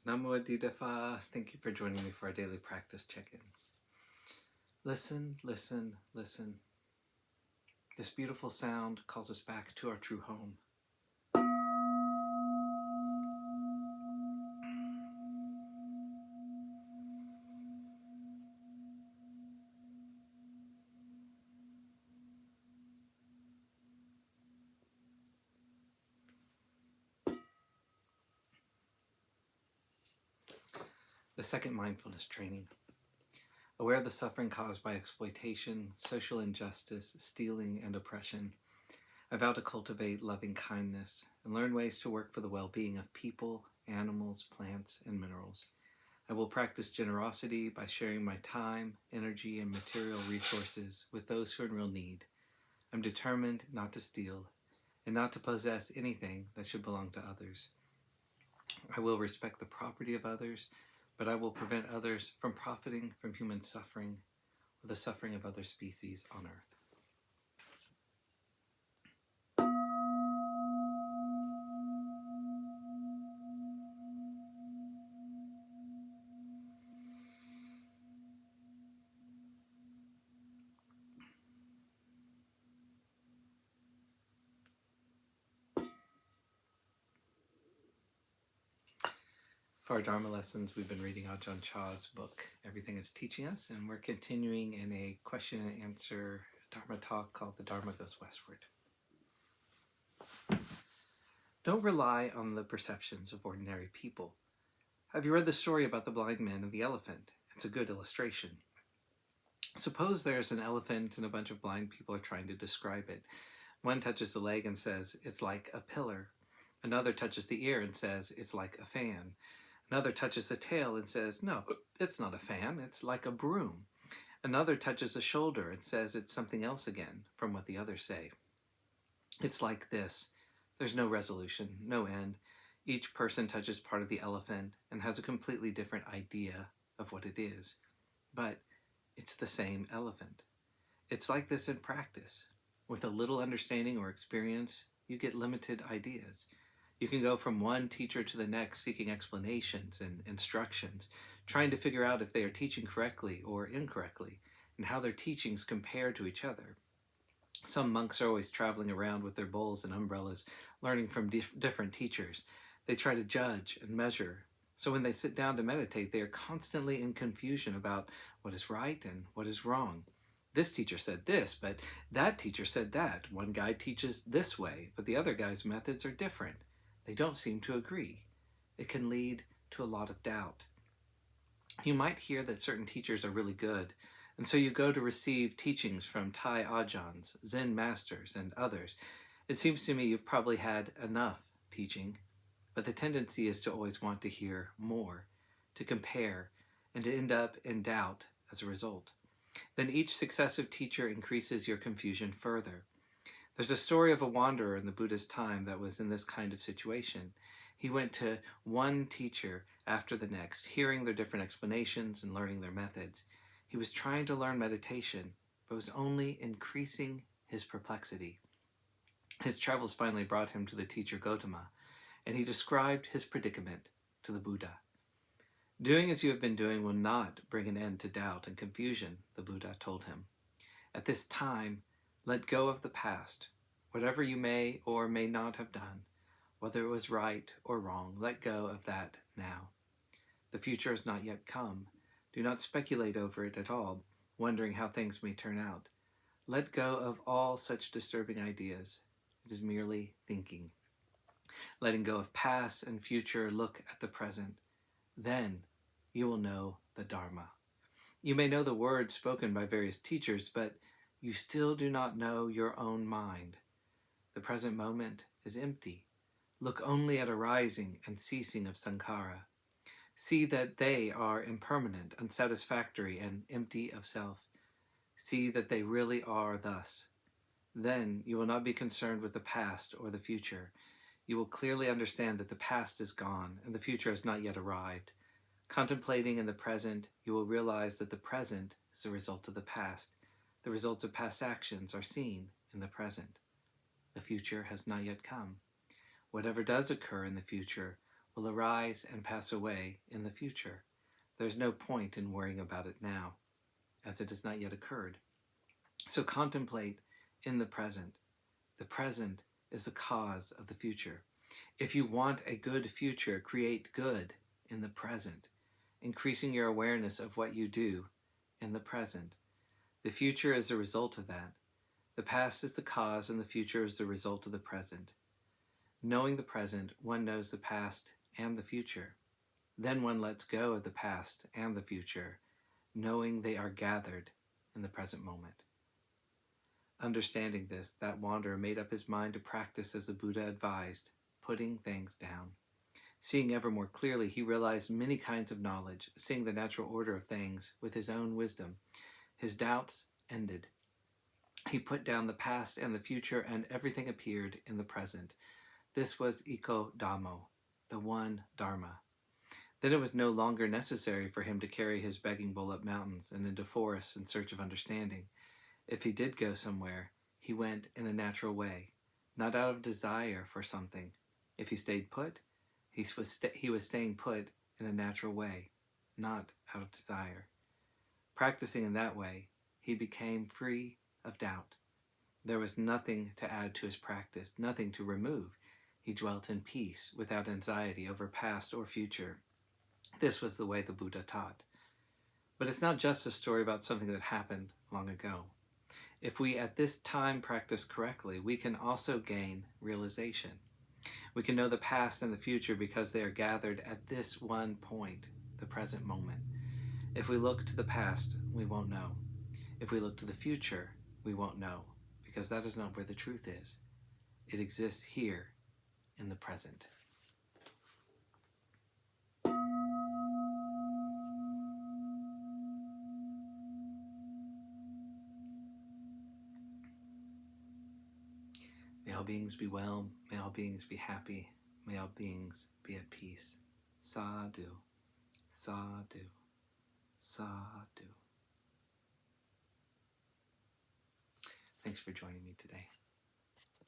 Namo Adidapha. Thank you for joining me for our daily practice check-in. Listen, listen, listen. This beautiful sound calls us back to our true home. The second mindfulness training. Aware of the suffering caused by exploitation, social injustice, stealing, and oppression, I vow to cultivate loving kindness and learn ways to work for the well-being of people, animals, plants, and minerals. I will practice generosity by sharing my time, energy, and material resources with those who are in real need. I'm determined not to steal and not to possess anything that should belong to others. I will respect the property of others, but I will prevent others from profiting from human suffering or the suffering of other species on earth. For our Dharma lessons, we've been reading Ajahn Chah's book, Everything is Teaching Us, and we're continuing in a question and answer Dharma talk called The Dharma Goes Westward. Don't rely on the perceptions of ordinary people. Have you read the story about the blind man and the elephant? It's a good illustration. Suppose there's an elephant and a bunch of blind people are trying to describe it. One touches the leg and says, it's like a pillar. Another touches the ear and says, it's like a fan. Another touches the tail and says, no, it's not a fan, it's like a broom. Another touches the shoulder and says it's something else again from what the others say. It's like this. There's no resolution, no end. Each person touches part of the elephant and has a completely different idea of what it is. But it's the same elephant. It's like this in practice. With a little understanding or experience, you get limited ideas. You can go from one teacher to the next seeking explanations and instructions, trying to figure out if they are teaching correctly or incorrectly, and how their teachings compare to each other. Some monks are always traveling around with their bowls and umbrellas, learning from different teachers. They try to judge and measure. So when they sit down to meditate, they are constantly in confusion about what is right and what is wrong. This teacher said this, but that teacher said that. One guy teaches this way, but the other guy's methods are different. They don't seem to agree. It can lead to a lot of doubt. You might hear that certain teachers are really good, and so you go to receive teachings from Thai Ajahns, Zen masters, and others. It seems to me you've probably had enough teaching, but the tendency is to always want to hear more, to compare, and to end up in doubt as a result. Then each successive teacher increases your confusion further. There's a story of a wanderer in the Buddha's time that was in this kind of situation. He went to one teacher after the next, hearing their different explanations and learning their methods. He was trying to learn meditation, but was only increasing his perplexity. His travels finally brought him to the teacher Gautama, and he described his predicament to the Buddha. Doing as you have been doing will not bring an end to doubt and confusion, the Buddha told him. At this time, let go of the past. Whatever you may or may not have done, whether it was right or wrong, let go of that now. The future has not yet come. Do not speculate over it at all, wondering how things may turn out. Let go of all such disturbing ideas. It is merely thinking. Letting go of past and future, look at the present. Then you will know the Dharma. You may know the words spoken by various teachers, but you still do not know your own mind. The present moment is empty. Look only at arising and ceasing of sankhara. See that they are impermanent, unsatisfactory, and empty of self. See that they really are thus. Then you will not be concerned with the past or the future. You will clearly understand that the past is gone and the future has not yet arrived. Contemplating in the present, you will realize that the present is the result of the past. The results of past actions are seen in the present. The future has not yet come. Whatever does occur in the future will arise and pass away in the future. There's no point in worrying about it now, as it has not yet occurred. So contemplate in the present. The present is the cause of the future. If you want a good future, create good in the present, increasing your awareness of what you do in the present. The future is a result of that. The past is the cause, and the future is the result of the present. Knowing the present, one knows the past and the future. Then one lets go of the past and the future, knowing they are gathered in the present moment. Understanding this, that wanderer made up his mind to practice as the Buddha advised, putting things down. Seeing ever more clearly, he realized many kinds of knowledge, seeing the natural order of things with his own wisdom. His doubts ended. He put down the past and the future, and everything appeared in the present. This was Iko Dhammo, the one Dharma. Then it was no longer necessary for him to carry his begging bowl up mountains and into forests in search of understanding. If he did go somewhere, he went in a natural way, not out of desire for something. If he stayed put, he was staying put in a natural way, not out of desire. Practicing in that way, he became free of doubt. There was nothing to add to his practice, nothing to remove. He dwelt in peace, without anxiety over past or future. This was the way the Buddha taught. But it's not just a story about something that happened long ago. If we at this time practice correctly, we can also gain realization. We can know the past and the future because they are gathered at this one point, the present moment. If we look to the past, we won't know. If we look to the future, we won't know, because that is not where the truth is. It exists here in the present. May all beings be well, may all beings be happy, may all beings be at peace. Sadhu, sadhu, sadhu. Thanks for joining me today.